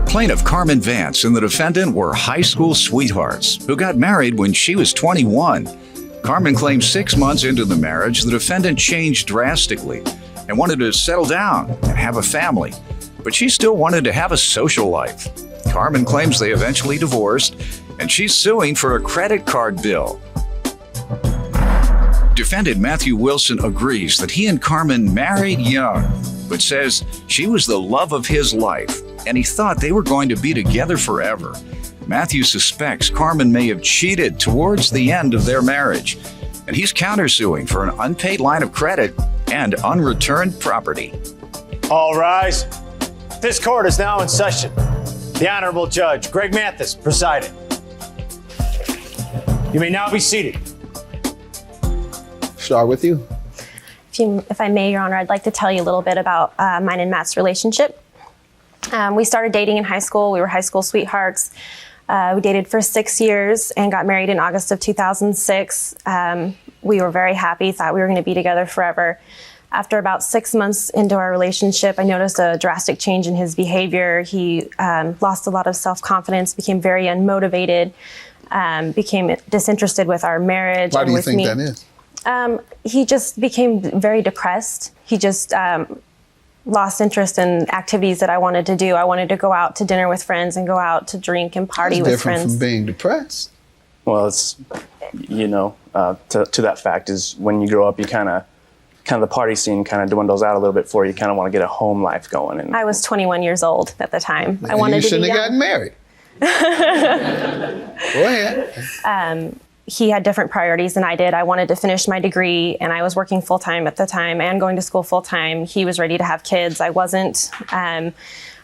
Plaintiff Carmen Vance and the defendant were high school sweethearts who got married when she was 21. Carmen claims 6 months into the marriage, the defendant changed drastically and wanted to settle down and have a family, but she still wanted to have a social life. Carmen claims they eventually divorced, and she's suing for a credit card bill. Defendant Matthew Wilson agrees that he and Carmen married young, but says she was the love of his life, and he thought they were going to be together forever. Matthew suspects Carmen may have cheated towards the end of their marriage, and he's countersuing for an unpaid line of credit and unreturned property. All rise. This court is now in session. The Honorable Judge Greg Mathis presiding. You may now be seated. Start with you. If I may, Your Honor, I'd like to tell you a little bit about mine and Matt's relationship. We started dating in high school. We were high school sweethearts. We dated for 6 years and got married in August of 2006. We were very happy, thought we were going to be together forever. After about 6 months into our relationship, I noticed a drastic change in his behavior. He lost a lot of self-confidence, became very unmotivated, became disinterested with our marriage. Why do you think that is? He just became very depressed. He just lost interest in activities that I wanted to do. I wanted to go out to dinner with friends and go out to drink and party with friends. Different from being depressed. Well, it's, to that fact is when you grow up, you kind of the party scene kind of dwindles out a little bit for you. You kind of want to get a home life going. And I was 21 years old at the time. I wanted to be young. You shouldn't have gotten married. Go ahead. He had different priorities than I did. I wanted to finish my degree, and I was working full-time at the time and going to school full-time. He was ready to have kids. I wasn't.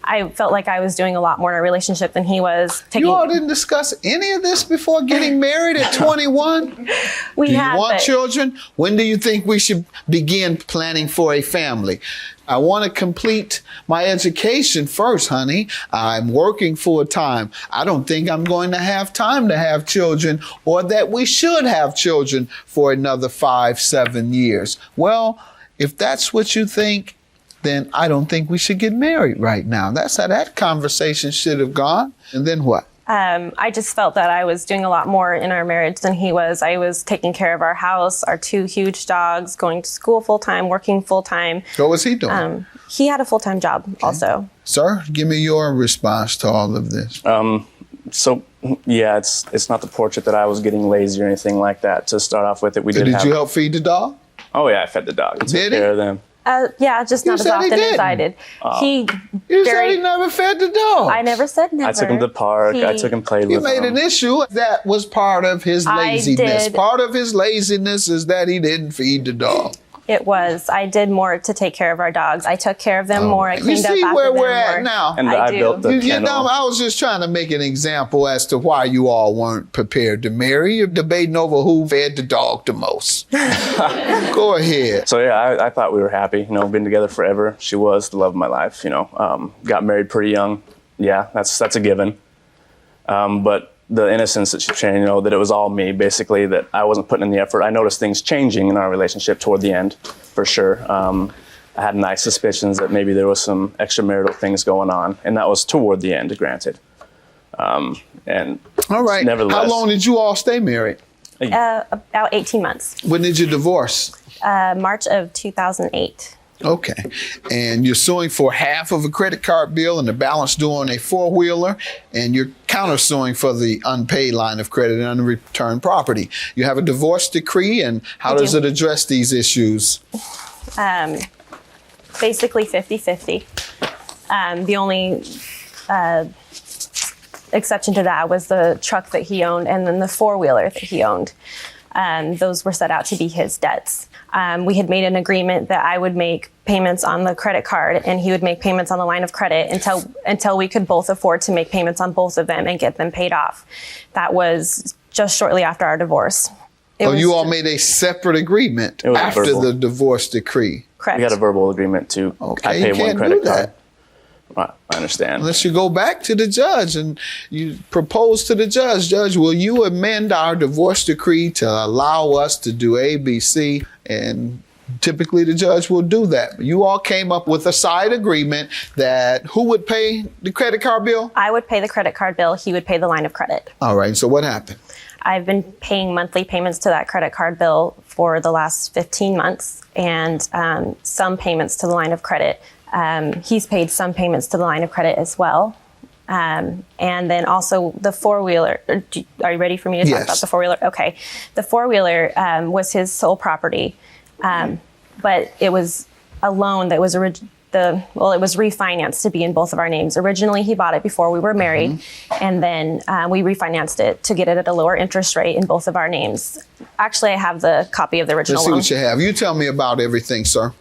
I felt like I was doing a lot more in our relationship than he was. You all didn't discuss any of this before getting married at 21? Do you want children? When do you think we should begin planning for a family? I want to complete my education first, honey. I'm working full time. I don't think I'm going to have time to have children, or that we should have children for another 5-7 years. Well, if that's what you think, then I don't think we should get married right now. That's how that conversation should have gone. And then what? I just felt that I was doing a lot more in our marriage than he was. I was taking care of our house, our 2 huge dogs, going to school full-time, working full-time. What was he doing? He had a full-time job also. Sir, give me your response to all of this. It's not the portrait that I was getting lazy or anything like that. To start off with, Did you help feed the dog? Oh yeah, I fed the dog. I took care of them. Just not as often as I did. You said he never fed the dog. I never said never. I took him to the park. I took him played with him. You made an issue. That was part of his laziness. Part of his laziness is that he didn't feed the dog. It was. I did more to take care of our dogs. I took care of them more. I cleaned up after them more. You see where we're at now? And I built the kennel. I was just trying to make an example as to why you all weren't prepared to marry. You're debating over who fed the dog the most. Go ahead. So yeah, I thought we were happy. Been together forever. She was the love of my life. Got married pretty young. Yeah, that's a given. But the innocence that she changed, that it was all me, basically, that I wasn't putting in the effort. I noticed things changing in our relationship toward the end, for sure. I had nice suspicions that maybe there was some extramarital things going on, and that was toward the end, granted. And all right. Nevertheless, how long did you all stay married? About 18 months. When did you divorce? March of 2008. Okay. And you're suing for half of a credit card bill and the balance due on a 4-wheeler, and you're countersuing for the unpaid line of credit and unreturned property. You have a divorce decree, and how does it address these issues? Basically 50-50. The only exception to that was the truck that he owned and then the 4-wheeler that he owned. Those were set out to be his debts. We had made an agreement that I would make payments on the credit card and he would make payments on the line of credit until we could both afford to make payments on both of them and get them paid off. That was just shortly after our divorce. You all made a separate agreement after the divorce decree? Correct. We had a verbal agreement to I pay one credit card. I understand. Unless you go back to the judge and you propose to the judge, Judge, will you amend our divorce decree to allow us to do A, B, C? And Typically, the judge will do that. You all came up with a side agreement that who would pay the credit card bill? I would pay the credit card bill. He would pay the line of credit. All right. So what happened? I've been paying monthly payments to that credit card bill for the last 15 months and some payments to the line of credit. He's paid some payments to the line of credit as well. And then also the four-wheeler. Are you ready for me to talk about the four-wheeler? Okay. The four-wheeler was his sole property, but it was a loan that was it was refinanced to be in both of our names. Originally, he bought it before we were married, and then we refinanced it to get it at a lower interest rate in both of our names. Actually, I have the copy of the original Let's see loan. what you have. You tell me about everything, sir.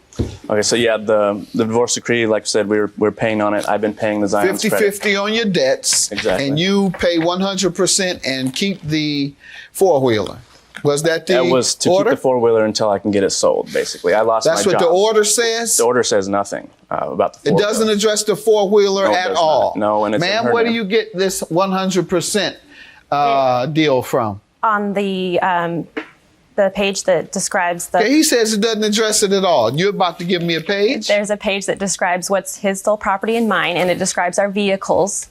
Okay, so yeah, the divorce decree, like I said, we're paying on it. I've been paying the Zion's 50-50 on your debts. Exactly. And you pay 100% and keep the four-wheeler. Was that the order? That was to keep the four-wheeler until I can get it sold, basically. I lost my job. That's what the order says? The order says nothing about the four-wheeler. It doesn't address the four-wheeler at all? No, and it's Ma'am, where do you get this 100% deal from? On the page that describes the... Okay, he says it doesn't address it at all. You're about to give me a page? There's a page that describes what's his sole property and mine, and it describes our vehicles.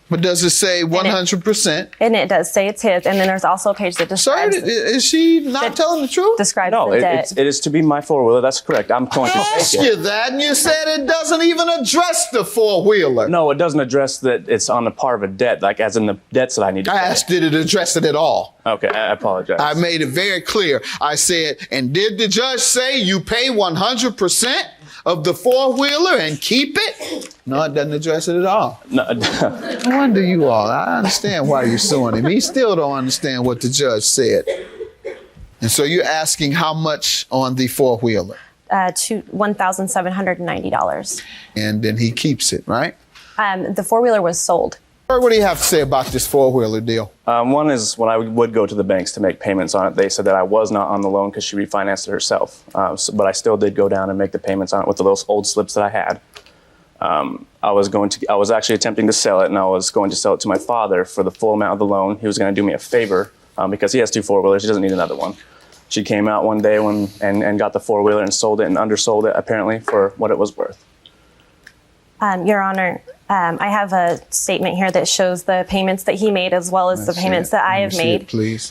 But does it say 100%? And it does say it's his. And then there's also a page that describes... Sir, is she not telling the truth? Describes No, the debt. it is to be my four-wheeler. That's correct. I'm going to Ask take you it. that, and you said it doesn't even address the four-wheeler. No, it doesn't address that it's on the part of a debt, like as in the debts that I need to pay. I asked, did it address it at all? Okay, I apologize. I made it very clear. I said, and did the judge say you pay 100% of the four-wheeler and keep it? No, it doesn't address it at all. No, I wonder you all. I understand why you're suing him. He still don't understand what the judge said. And so you're asking how much on the four-wheeler? To $1,790. And then he keeps it, right? The four-wheeler was sold. What do you have to say about this four-wheeler deal? one is when I would go to the banks to make payments on it, they said that I was not on the loan because she refinanced it herself. But I still did go down and make the payments on it with the those old slips that I had. I was actually attempting to sell it, and I was going to sell it to my father for the full amount of the loan. He was going to do me a favor because he has two four-wheelers. He doesn't need another one. She came out one day and got the four-wheeler and sold it and undersold it, apparently, for what it was worth. Your Honor, I have a statement here that shows the payments that he made as well as the payments that I have made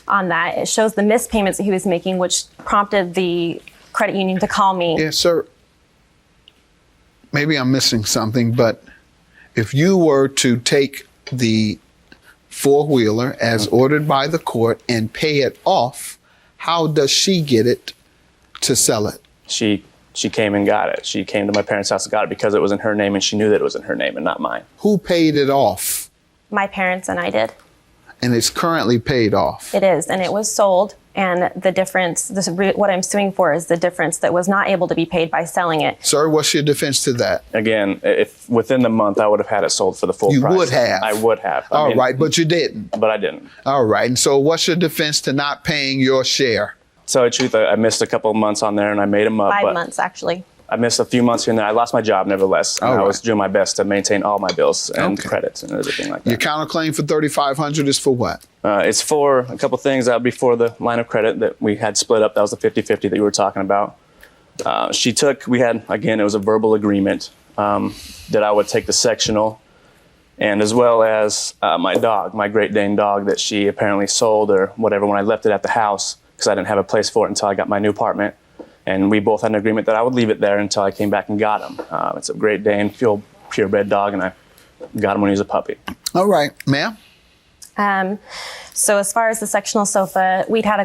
on that. It shows the missed payments that he was making, which prompted the credit union to call me. Yes, sir. Maybe I'm missing something, but if you were to take the four-wheeler as ordered by the court and pay it off, how does she get it to sell it? She came and got it. She came to my parents' house and got it because it was in her name, and she knew that it was in her name and not mine. Who paid it off? My parents and I did. And it's currently paid off? It is, and it was sold. And the difference, what I'm suing for is the difference that was not able to be paid by selling it. Sir, what's your defense to that? Again, if within the month I would have had it sold for the full price. You would have? I would have. All right, but you didn't? But I didn't. All right, and so what's your defense to not paying your share? To tell you the truth, I missed a couple of months on there and I made them up. 5 months, actually. I missed a few months here and there. I lost my job nevertheless. And I was doing my best to maintain all my bills and credits and everything like that. Your counterclaim for $3,500 is for what? It's for a couple things. That would be for the line of credit that we had split up. That was the 50-50 that you were talking about. It was a verbal agreement that I would take the sectional, and as well as my dog, my Great Dane dog that she apparently sold or whatever when I left it at the house because I didn't have a place for it until I got my new apartment. And we both had an agreement that I would leave it there until I came back and got him. It's a Great Dane, purebred dog, and I got him when he was a puppy. All right, ma'am. So as far as the sectional sofa, we'd had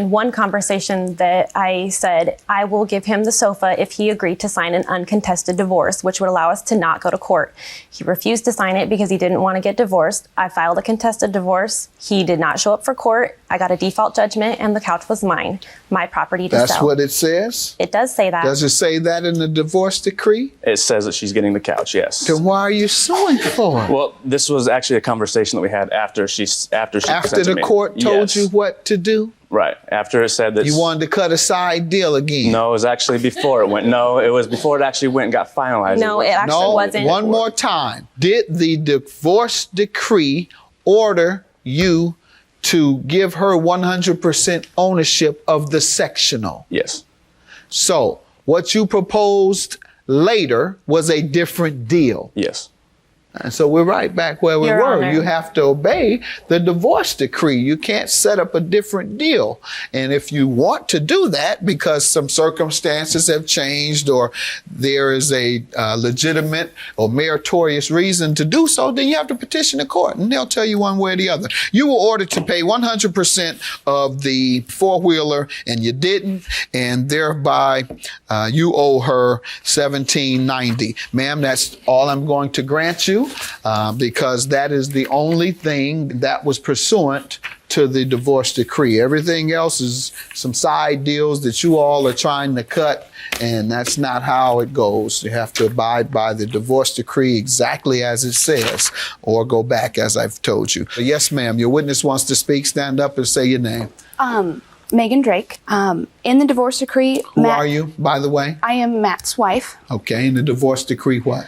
one conversation that I said, I will give him the sofa if he agreed to sign an uncontested divorce, which would allow us to not go to court. He refused to sign it because he didn't want to get divorced. I filed a contested divorce. He did not show up for court. I got a default judgment and the couch was mine, my property to sell. That's what it says? It does say that. Does it say that in the divorce decree? It says that she's getting the couch, yes. Then why are you suing for it? Well, this was actually a conversation that we had after the court told you what to do? Right. After it said that you wanted to cut a side deal again. No, it was actually before it went. No, it was before it actually went and got finalized. No, it actually wasn't. One more time. Did the divorce decree order you to give her 100% ownership of the sectional? Yes. So what you proposed later was a different deal. Yes. And so we're right back where we Your were. Honor. You have to obey the divorce decree. You can't set up a different deal. And if you want to do that because some circumstances have changed or there is a legitimate or meritorious reason to do so, then you have to petition the court and they'll tell you one way or the other. You were ordered to pay 100% of the four-wheeler and you didn't, and thereby you owe her $1,790. Ma'am, that's all I'm going to grant you. Because that is the only thing that was pursuant to the divorce decree. Everything else is some side deals that you all are trying to cut, and that's not how it goes. You have to abide by the divorce decree exactly as it says, or go back as I've told you. Yes, ma'am, your witness wants to speak. Stand up and say your name. Megan Drake. In the divorce decree, Who are you, by the way? I am Matt's wife. Okay, in the divorce decree, what?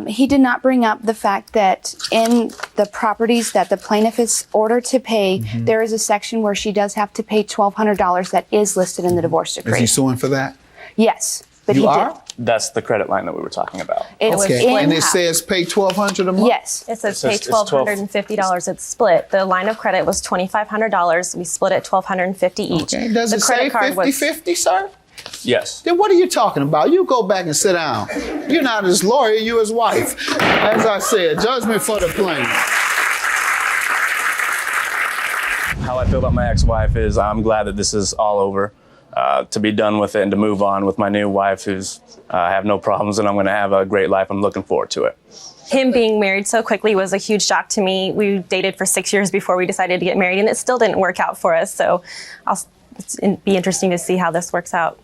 He did not bring up the fact that in the properties that the plaintiff is ordered to pay, there is a section where she does have to pay $1,200 that is listed in the divorce decree. Is he suing for that? Yes, but You he are? did. That's the credit line that we were talking about. It's Okay, in and it house. says pay $1,200 a month? Yes. It says It pay says it's $1,250. It's split. The line of credit was $2,500. We split it $1,250 each. Okay, does the it say credit card 50-50, sir? Yes. Then what are you talking about? You go back and sit down. You're not his lawyer, you're his wife. As I said, judgment for the plaintiff. How I feel about my ex-wife is I'm glad that this is all over, to be done with it and to move on with my new wife who's I have no problems and I'm going to have a great life. I'm looking forward to it. Him being married so quickly was a huge shock to me. We dated for 6 years before we decided to get married, and it still didn't work out for us. So it'll be interesting to see how this works out.